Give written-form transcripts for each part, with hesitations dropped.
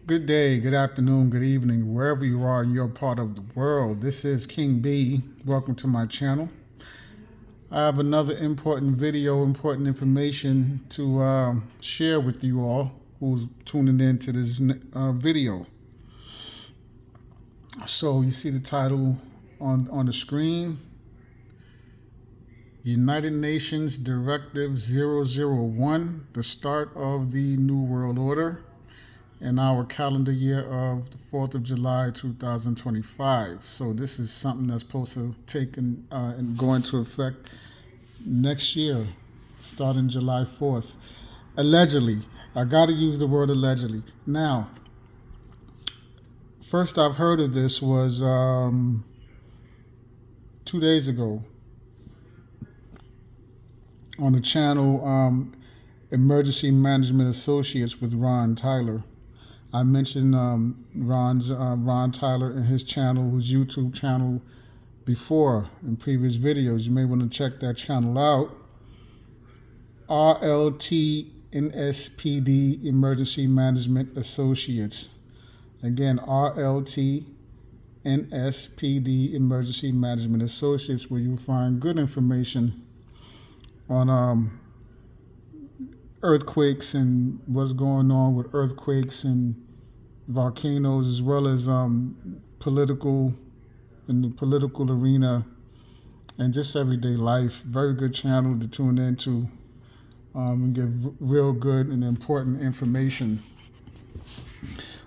Good day, good afternoon, good evening, wherever you are in your part of the world. This is King B. Welcome to my channel. I have another important video, important information to share with you all who's tuning in to this video. So you see the title on the screen. United Nations Directive 001, the start of the New World Order in our calendar year of the 4th of July 2025. So this is something that's supposed to take and go into effect next year, starting July 4th. Allegedly. I got to use the word allegedly. Now, first I've heard of this was 2 days ago on the channel Emergency Management Associates with Ron Tyler. I mentioned Ron Tyler and his channel, his YouTube channel, before in previous videos. You may want to check that channel out. RLTNSPD Emergency Management Associates. Again, RLTNSPD Emergency Management Associates, where you'll find good information on earthquakes and what's going on with earthquakes and volcanoes, as well as political in the political arena and just everyday life. Very good channel to tune into and get real good and important information.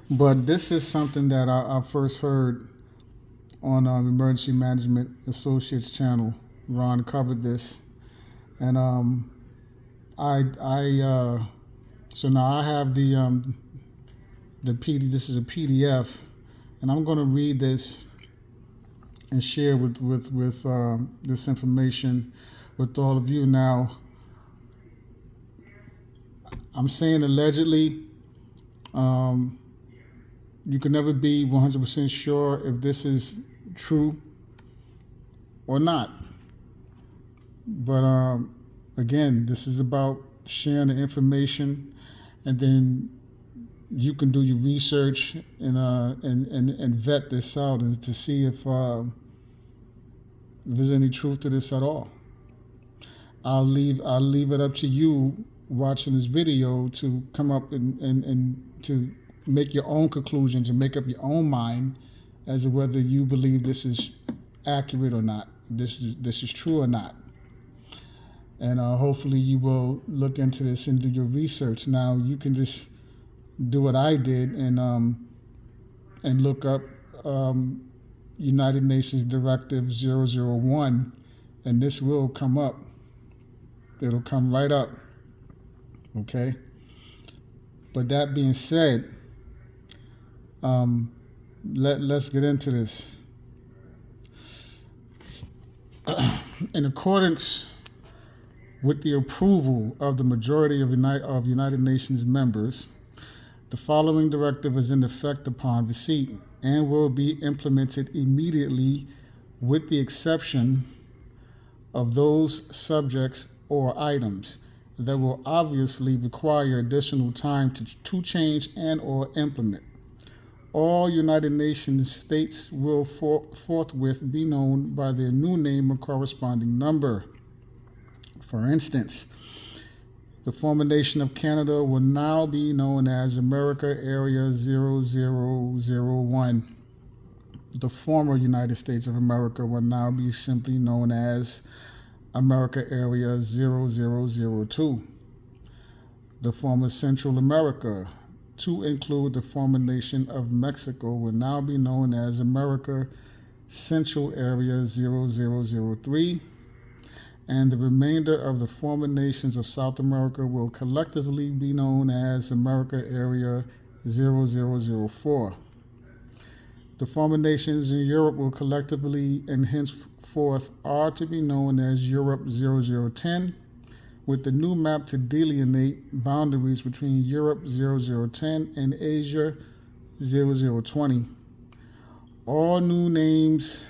But this is something that I first heard on Emergency Management Associates channel. Ron covered this, and so now I have the PD. This is a PDF, and I'm going to read this and share with this information with all of you. Now, I'm saying allegedly. You can never be 100% sure if this is true or not. But again, this is about sharing the information, and then you can do your research and vet this out and to see if there's any truth to this at all. I'll leave it up to you watching this video to come up and to make your own conclusions and make up your own mind as to whether you believe this is accurate or not, this is true or not. And hopefully you will look into this and do your research. Now, you can just do what I did and look up United Nations Directive 001, and this will come up. It'll come right up. Okay? But that being said, let's get into this. In accordance with the approval of the majority of United Nations members, the following directive is in effect upon receipt and will be implemented immediately, with the exception of those subjects or items that will obviously require additional time to change and or implement. All United Nations states will forthwith be known by their new name or corresponding number. For instance, the former nation of Canada will now be known as America Area 0001. The former United States of America will now be simply known as America Area 0002. The former Central America, to include the former nation of Mexico, will now be known as America Central Area 0003. And the remainder of the former nations of South America will collectively be known as America Area 0004. The former nations in Europe will collectively and henceforth are to be known as Europe 0010, with the new map to delineate boundaries between Europe 0010 and Asia 0020. All new names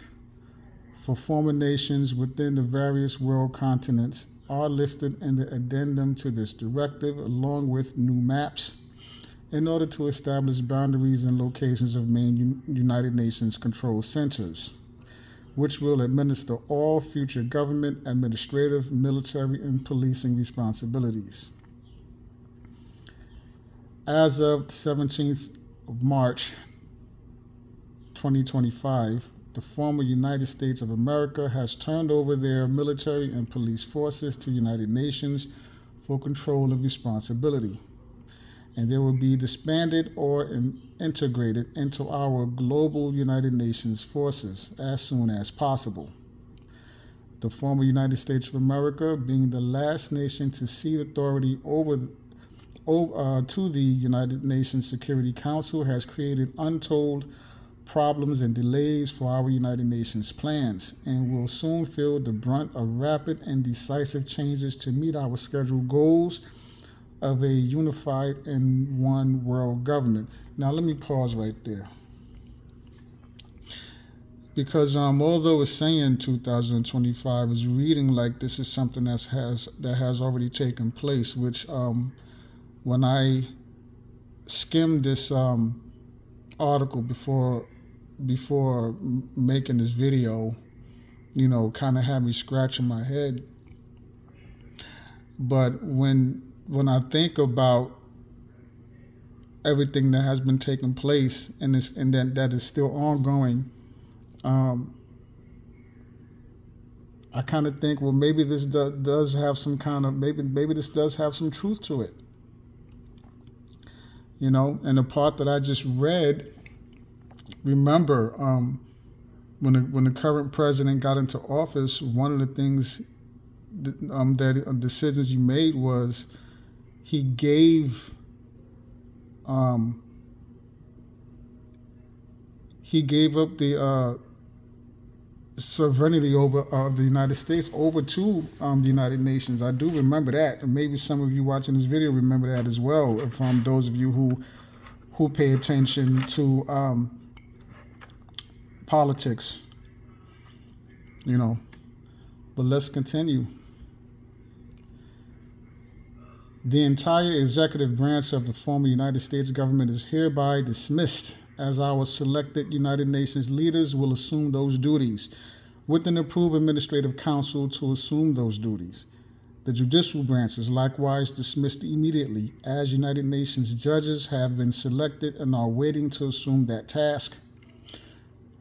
for former nations within the various world continents are listed in the addendum to this directive, along with new maps in order to establish boundaries and locations of main United Nations control centers, which will administer all future government, administrative, military, and policing responsibilities. As of 17th of March 2025, the former United States of America has turned over their military and police forces to United Nations for control and responsibility, and they will be disbanded or integrated into our global United Nations forces as soon as possible. The former United States of America, being the last nation to cede authority to the United Nations Security Council, has created untold problems and delays for our United Nations plans, and will soon feel the brunt of rapid and decisive changes to meet our scheduled goals of a unified and one world government. Now let me pause right there, because although it's saying 2025, is reading like this is something that has already taken place, which when I skimmed this article before making this video, kind of had me scratching my head. But when I think about everything that has been taking place and that is still ongoing, I kind of think, well, maybe this does have some kind of maybe this does have some truth to it. And the part that I just read, remember, when the current president got into office, one of the things decisions he made was he gave up the sovereignty over the United States over to the United Nations. I do remember that, and maybe some of you watching this video remember that as well. From those of you who pay attention to politics, But let's continue. The entire executive branch of the former United States government is hereby dismissed, as our selected United Nations leaders will assume those duties, with an approved administrative council to assume those duties. The judicial branch is likewise dismissed immediately, as United Nations judges have been selected and are waiting to assume that task.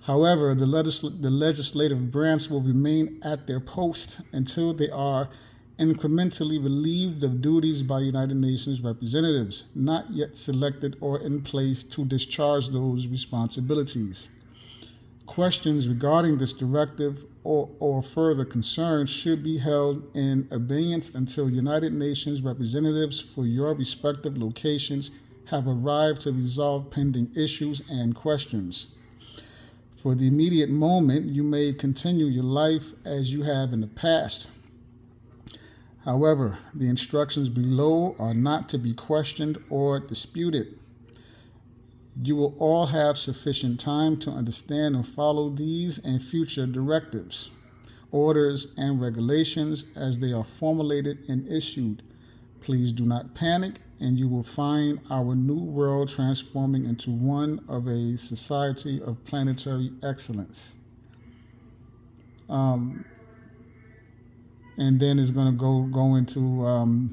However, the legislative branch will remain at their post until they are incrementally relieved of duties by United Nations representatives, not yet selected or in place to discharge those responsibilities. Questions regarding this directive or further concerns should be held in abeyance until United Nations representatives for your respective locations have arrived to resolve pending issues and questions. For the immediate moment, you may continue your life as you have in the past. However, the instructions below are not to be questioned or disputed. You will all have sufficient time to understand and follow these and future directives, orders, and regulations as they are formulated and issued. Please do not panic, and you will find our new world transforming into one of a society of planetary excellence. And then it's going to go into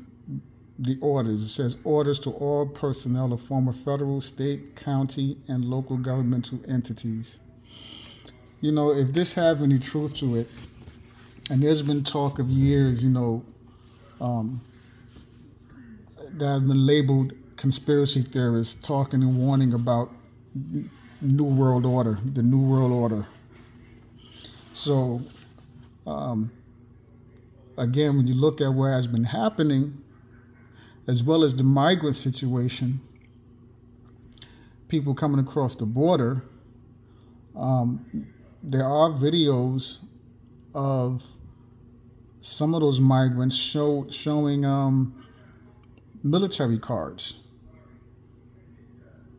the orders. It says orders to all personnel of former federal, state, county, and local governmental entities. If this have any truth to it, and there's been talk of years, that have been labeled conspiracy theorists talking and warning about New World Order, the New World Order. So, again, when you look at what has been happening, as well as the migrant situation, people coming across the border, there are videos of some of those migrants showing military cards.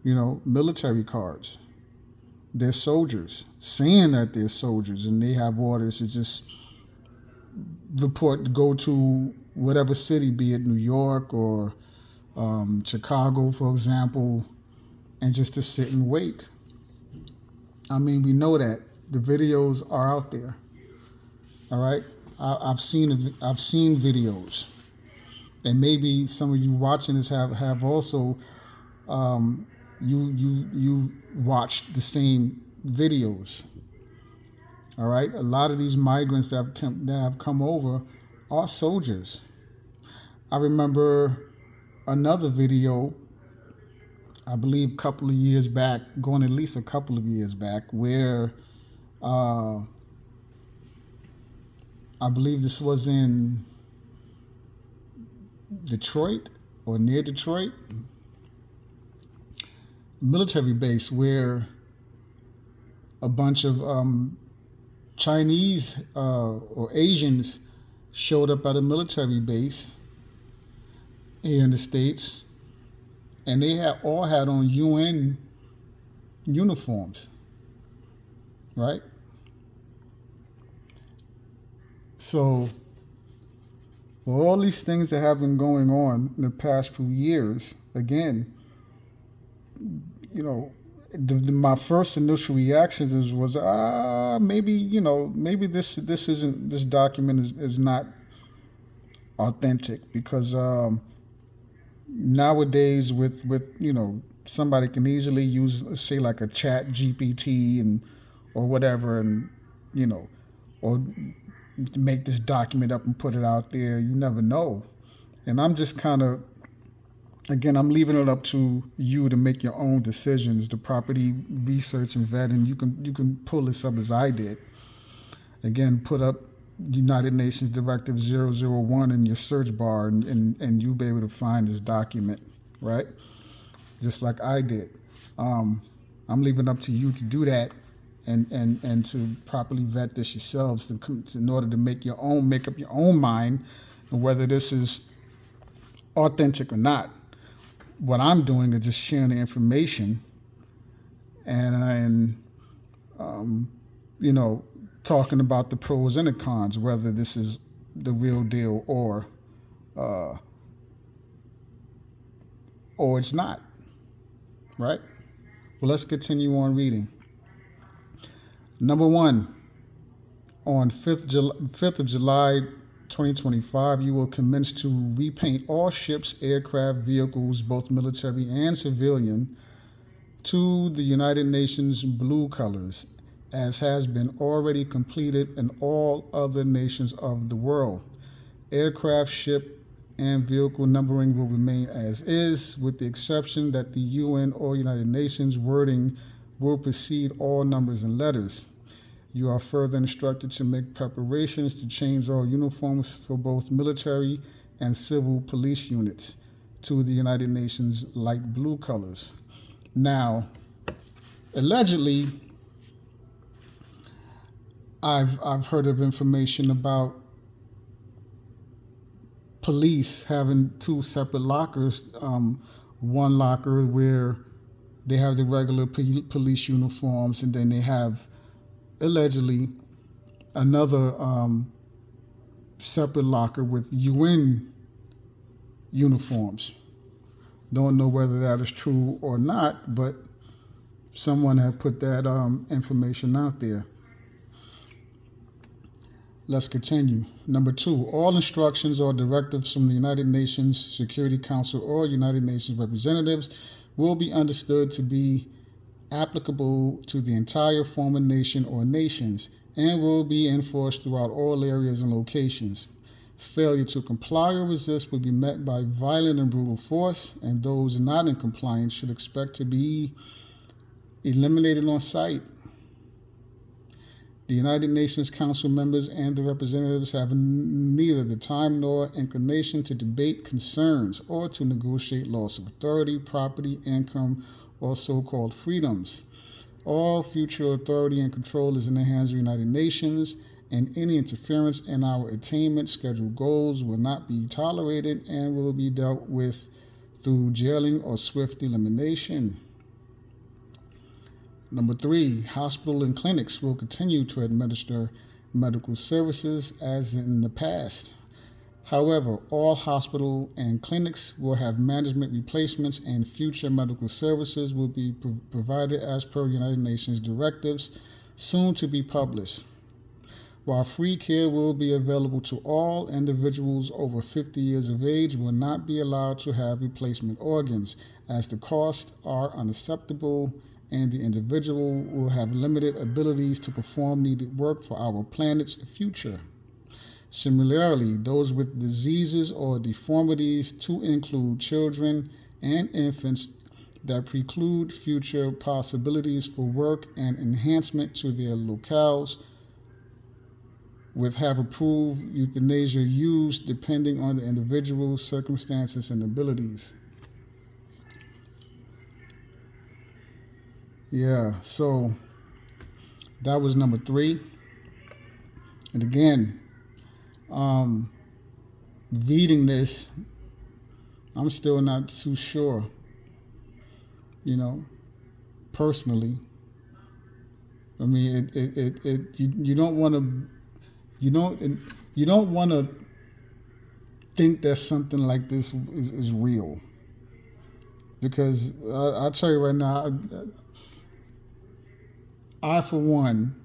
Military cards. They're soldiers, saying that they're soldiers, and they have orders to just go to whatever city, be it New York or Chicago, for example, and just to sit and wait. I mean, we know that the videos are out there. All right, I've seen videos, and maybe some of you watching this have also you watched the same videos. All right, a lot of these migrants that have come over are soldiers. I remember another video, I believe a couple of years back, going at least a couple of years back, where I believe this was in Detroit or near Detroit, military base where a bunch of Chinese or Asians showed up at a military base here in the States, and they all had on UN uniforms, right? So, for all these things that have been going on in the past few years, again, my first initial reactions was maybe this document is not authentic, because nowadays with somebody can easily use, say, like a chat GPT or whatever, and or make this document up and put it out there. You never know. And I'm just kind of, again, I'm leaving it up to you to make your own decisions, to properly research and vet, and you can pull this up as I did. Again, put up United Nations Directive 001 in your search bar, and you'll be able to find this document, right? Just like I did. I'm leaving it up to you to do that, and to properly vet this yourselves, in order to make up your own mind on whether this is authentic or not. What I'm doing is just sharing the information, and talking about the pros and the cons, whether this is the real deal or it's not, right? Well, let's continue on reading. Number 1, on 5th of July 2025, you will commence to repaint all ships, aircraft, vehicles, both military and civilian, to the United Nations blue colors, as has been already completed in all other nations of the world. Aircraft, ship, and vehicle numbering will remain as is, with the exception that the UN or United Nations wording will precede all numbers and letters. You are further instructed to make preparations to change all uniforms for both military and civil police units to the United Nations light blue colors. Now, allegedly, I've heard of information about police having 2 separate lockers. One locker where they have the regular police uniforms, and then they have, allegedly, another separate locker with UN uniforms. Don't know whether that is true or not, but someone had put that information out there. Let's continue. Number 2, all instructions or directives from the United Nations Security Council or United Nations representatives will be understood to be applicable to the entire former nation or nations, and will be enforced throughout all areas and locations. Failure to comply or resist will be met by violent and brutal force, and those not in compliance should expect to be eliminated on sight. The United Nations Council members and the representatives have neither the time nor inclination to debate concerns or to negotiate loss of authority, property, income, or so-called freedoms. All future authority and control is in the hands of the United Nations, and any interference in our attainment scheduled goals will not be tolerated and will be dealt with through jailing or swift elimination. Number 3, hospitals and clinics will continue to administer medical services as in the past. However, all hospital and clinics will have management replacements and future medical services will be provided as per United Nations directives, soon to be published. While free care will be available to all, individuals over 50 years of age will not be allowed to have replacement organs, as the costs are unacceptable and the individual will have limited abilities to perform needed work for our planet's future. Similarly, those with diseases or deformities, to include children and infants, that preclude future possibilities for work and enhancement to their locales, with have approved euthanasia used depending on the individual's circumstances and abilities. Yeah, so that was number 3. And again, reading this, I'm still not too sure, personally. I mean, you don't want to. You don't want to think that something like this is real, because I'll tell you right now, I for one,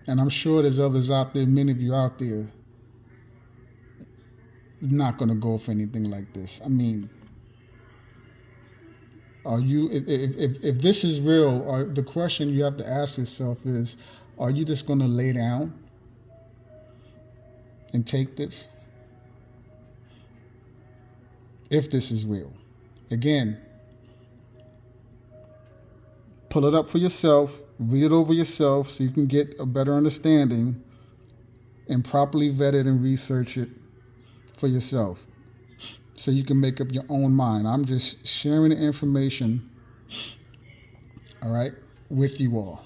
and I'm sure there's others out there, many of you out there, not going to go for anything like this. I mean, are you? If this is real, or the question you have to ask yourself is, are you just going to lay down and take this? If this is real. Again, pull it up for yourself, read it over yourself so you can get a better understanding and properly vet it and research it for yourself so you can make up your own mind. I'm just sharing the information, all right, with you all.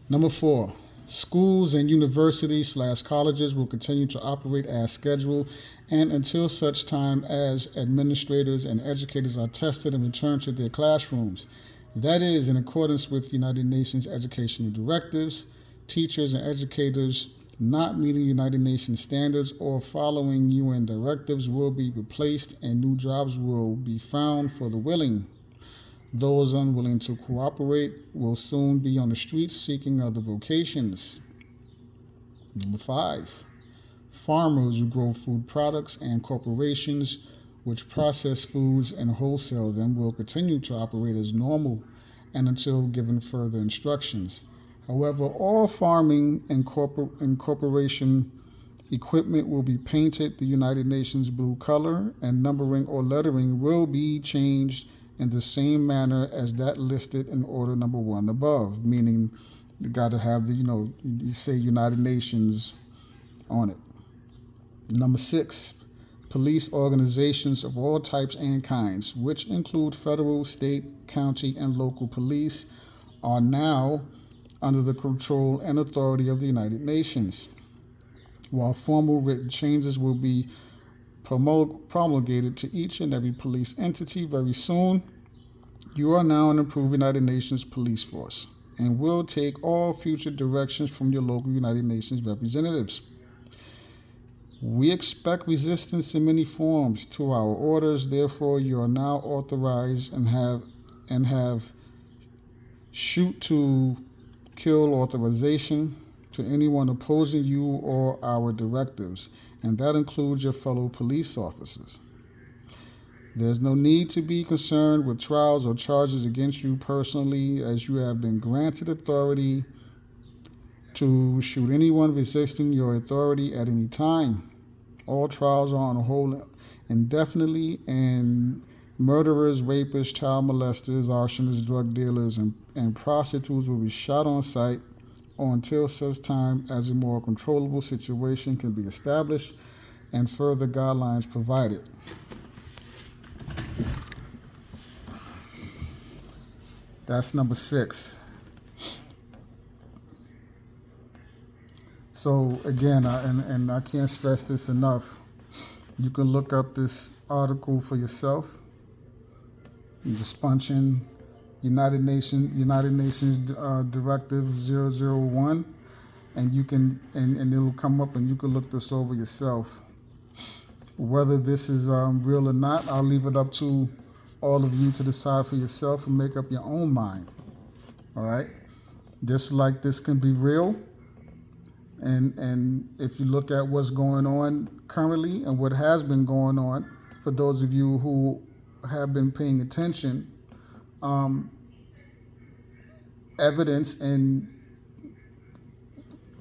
Number 4, schools and universities/colleges will continue to operate as scheduled and until such time as administrators and educators are tested and return to their classrooms. That is, in accordance with United Nations educational directives. Teachers and educators not meeting United Nations standards or following UN directives will be replaced and new jobs will be found for the willing. Those unwilling to cooperate will soon be on the streets seeking other vocations. Number 5, farmers who grow food products and corporations which process foods and wholesale them will continue to operate as normal and until given further instructions. However, all farming and corporation equipment will be painted the United Nations blue color, and numbering or lettering will be changed in the same manner as that listed in order number 1 above, meaning you got to have the, you say United Nations on it. Number 6, police organizations of all types and kinds, which include federal, state, county, and local police, are now under the control and authority of the United Nations. While formal written changes will be promulgated to each and every police entity very soon, you are now an approved United Nations police force and will take all future directions from your local United Nations representatives. We expect resistance in many forms to our orders. Therefore, you are now authorized and have shoot to kill authorization to anyone opposing you or our directives, and that includes your fellow police officers. There's no need to be concerned with trials or charges against you personally, as you have been granted authority to shoot anyone resisting your authority at any time. All trials are on hold indefinitely, and murderers, rapists, child molesters, arsonists, drug dealers, and prostitutes will be shot on sight or until such time as a more controllable situation can be established and further guidelines provided. That's number 6. So again, and I can't stress this enough, you can look up this article for yourself. You just punch in United Nations Directive 001, and you can and it'll come up and you can look this over yourself. Whether this is real or not, I'll leave it up to all of you to decide for yourself and make up your own mind. All right? Just like this can be real, and if you look at what's going on currently and what has been going on, for those of you who have been paying attention, evidence and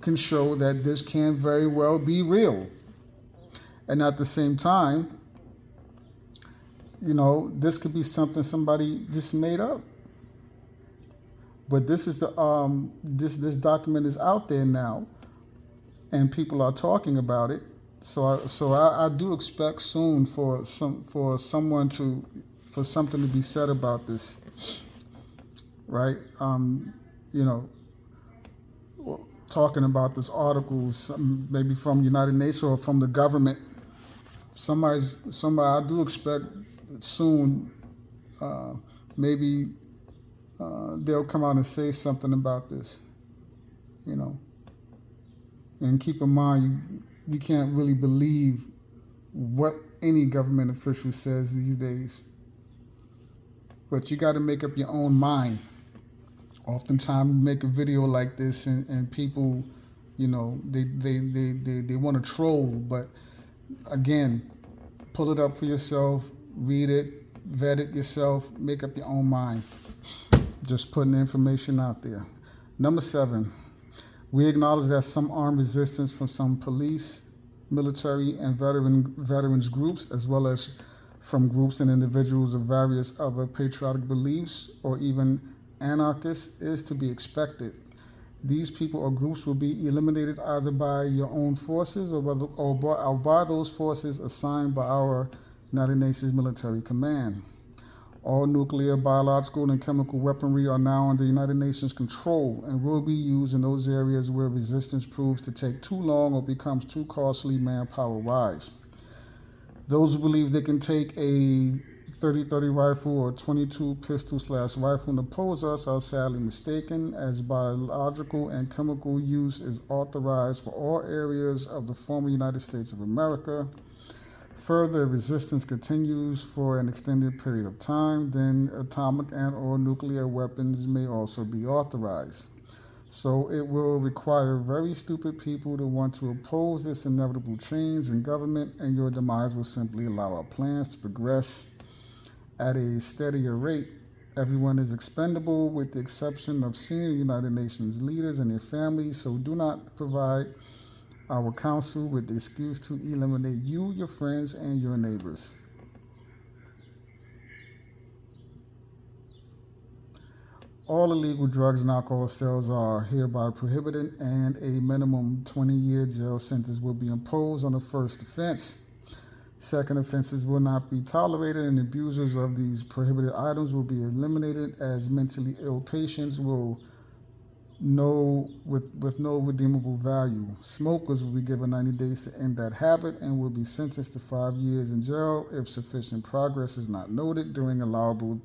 can show that this can very well be real. And at the same time, this could be something somebody just made up. But this is this document is out there now, and people are talking about it. So I do expect soon for something to be said about this, right? Talking about this article, maybe from United Nations or from the government. Somebody I do expect soon, maybe they'll come out and say something about this, And keep in mind, you can't really believe what any government official says these days. But you got to make up your own mind. Oftentimes, make a video like this, and people, they want to troll. But again, pull it up for yourself, read it, vet it yourself, make up your own mind. Just putting the information out there. Number 7, we acknowledge that some armed resistance from some police, military, and veterans groups, as well as from groups and individuals of various other patriotic beliefs or even anarchists, is to be expected. These people or groups will be eliminated either by your own forces or by those forces assigned by our United Nations Military Command. All nuclear, biological, and chemical weaponry are now under United Nations control and will be used in those areas where resistance proves to take too long or becomes too costly manpower-wise. Those who believe they can take a 30-30 rifle or 22 pistol/rifle and oppose us are sadly mistaken, as biological and chemical use is authorized for all areas of the former United States of America. Further, resistance continues for an extended period of time, then atomic and/or nuclear weapons may also be authorized. So it will require very stupid people to want to oppose this inevitable change in government, and your demise will simply allow our plans to progress at a steadier rate. Everyone is expendable with the exception of senior United Nations leaders and their families, so do not provide our council with the excuse to eliminate you, your friends, and your neighbors. All illegal drugs and alcohol sales are hereby prohibited, and a minimum 20-year jail sentence will be imposed on the first offense. Second offenses will not be tolerated, and abusers of these prohibited items will be eliminated, as mentally ill patients will with no redeemable value. Smokers will be given 90 days to end that habit and will be sentenced to 5 years in jail if sufficient progress is not noted during allowable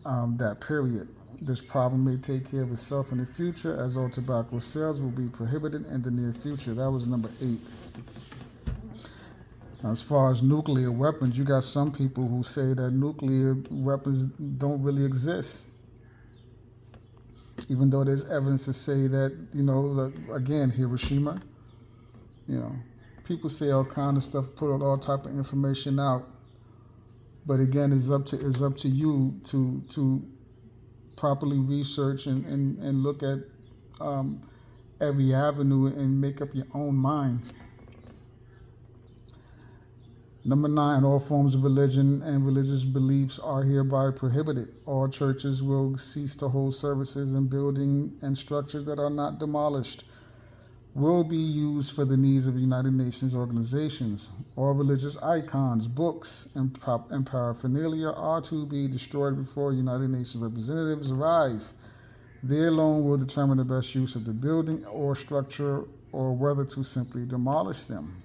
that period. This problem may take care of itself in the future, as all tobacco sales will be prohibited in the near future. That was number 8. As far as nuclear weapons, you got some people who say that nuclear weapons don't really exist, even though there's evidence to say that, again, Hiroshima, people say all kind of stuff, put all type of information out, but again, it's up to you to properly research and look at every avenue and make up your own mind. Number 9, all forms of religion and religious beliefs are hereby prohibited. All churches will cease to hold services, and buildings and structures that are not demolished will be used for the needs of United Nations organizations. All religious icons, books, and paraphernalia are to be destroyed before United Nations representatives arrive. They alone will determine the best use of the building or structure, or whether to simply demolish them.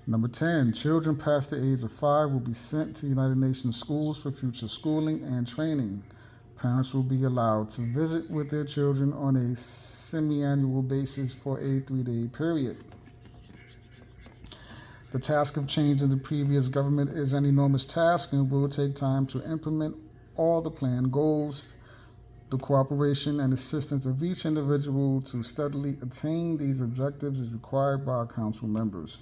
Number 10, children past the age of 5 will be sent to United Nations schools for future schooling and training. Parents will be allowed to visit with their children on a semi-annual basis for a 3-day period. The task of changing the previous government is an enormous task and will take time to implement all the planned goals. The cooperation and assistance of each individual to steadily attain these objectives is required by our council members.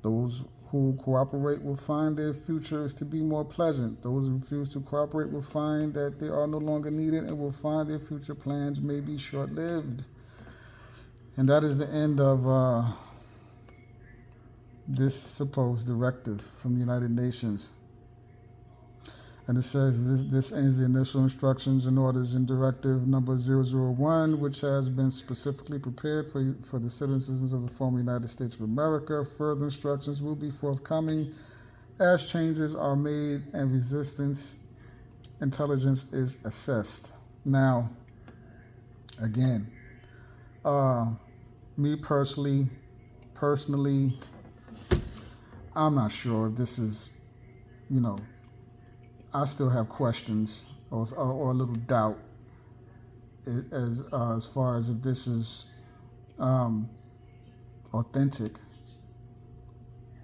Those who cooperate will find their futures to be more pleasant. Those who refuse to cooperate will find that they are no longer needed and will find their future plans may be short-lived. And that is the end of this supposed directive from the United Nations. And it says this ends the initial instructions and orders in Directive number 001, which has been specifically prepared for the citizens of the former United States of America. Further instructions will be forthcoming as changes are made and resistance intelligence is assessed. Now, again, me personally, I'm not sure if this is, I still have questions or a little doubt as far as if this is authentic.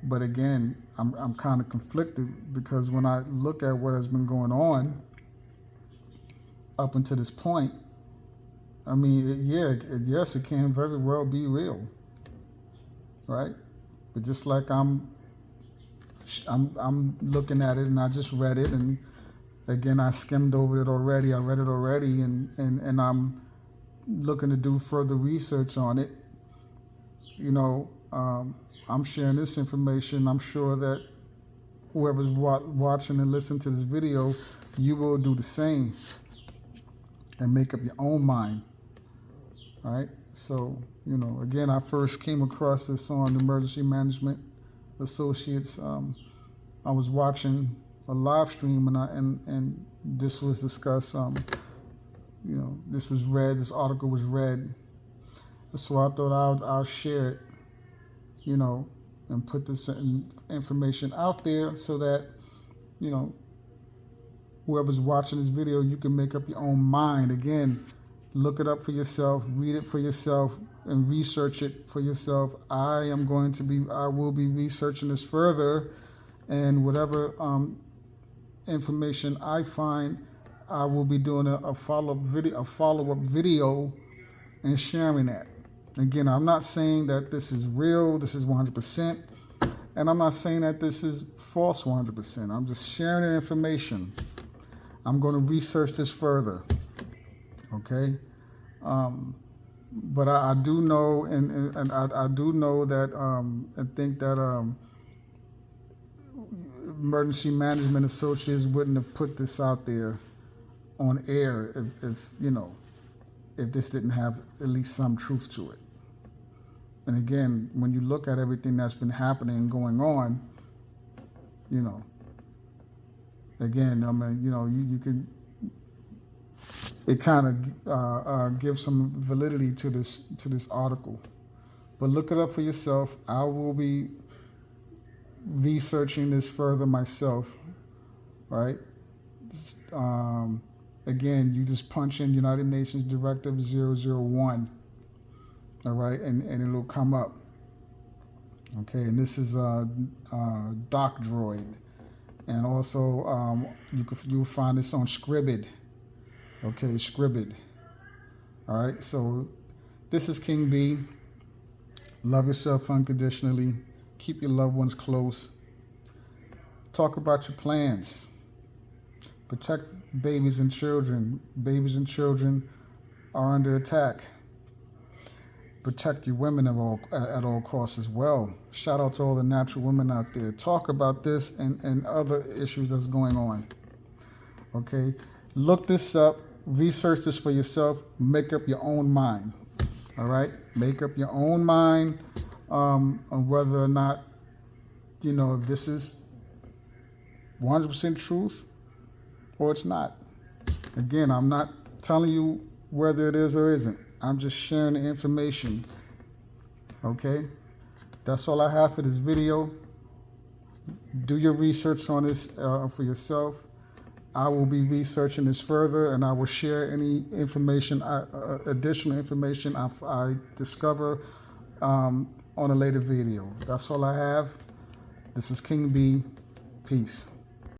But again, I'm kind of conflicted because when I look at what has been going on up until this point, I mean, yes, it can very well be real, right? But just like I'm looking at it, and I just read it, and again I skimmed over it already. I read it already, and I'm looking to do further research on it. I'm sharing this information. I'm sure that whoever's watching and listening to this video, you will do the same and make up your own mind. All right. So again, I first came across this on Emergency Management Associates. I was watching a live stream and this was discussed. This was read. This article was read. So I thought I'll share it, and put this information out there so that whoever's watching this video, you can make up your own mind. Again, look it up for yourself, read it for yourself, and research it for yourself. I will be researching this further, and whatever information I find, I will be doing a follow-up video and sharing that. Again, I'm not saying that this is real, this is 100%, and I'm not saying that this is false 100%. I'm just sharing the information. I'm going to research this further, okay? But I do know, and I do know that I think that Emergency Management Associates wouldn't have put this out there on air if this didn't have at least some truth to it. And again, when you look at everything that's been happening and going on, again, I mean, you can. It kind of gives some validity to this article, but look it up for yourself. I will be researching this further myself, right? Again, you just punch in United Nations Directive 001, all right, and it'll come up. Okay, and this is Doc Droid, and also you'll find this on Scribd. Okay, Scribd. All right, so this is King B. Love yourself unconditionally. Keep your loved ones close. Talk about your plans. Protect babies and children. Babies and children are under attack. Protect your women at all costs as well. Shout out to all the natural women out there. Talk about this and other issues that's going on. Okay, look this up. Research this for yourself. Make up your own mind. All right? Make up your own mind on whether or not, if this is 100% truth or it's not. Again, I'm not telling you whether it is or isn't. I'm just sharing the information. Okay? That's all I have for this video. Do your research on this for yourself. I will be researching this further, and I will share any information, additional information I discover on a later video. That's all I have. This is King B. Peace.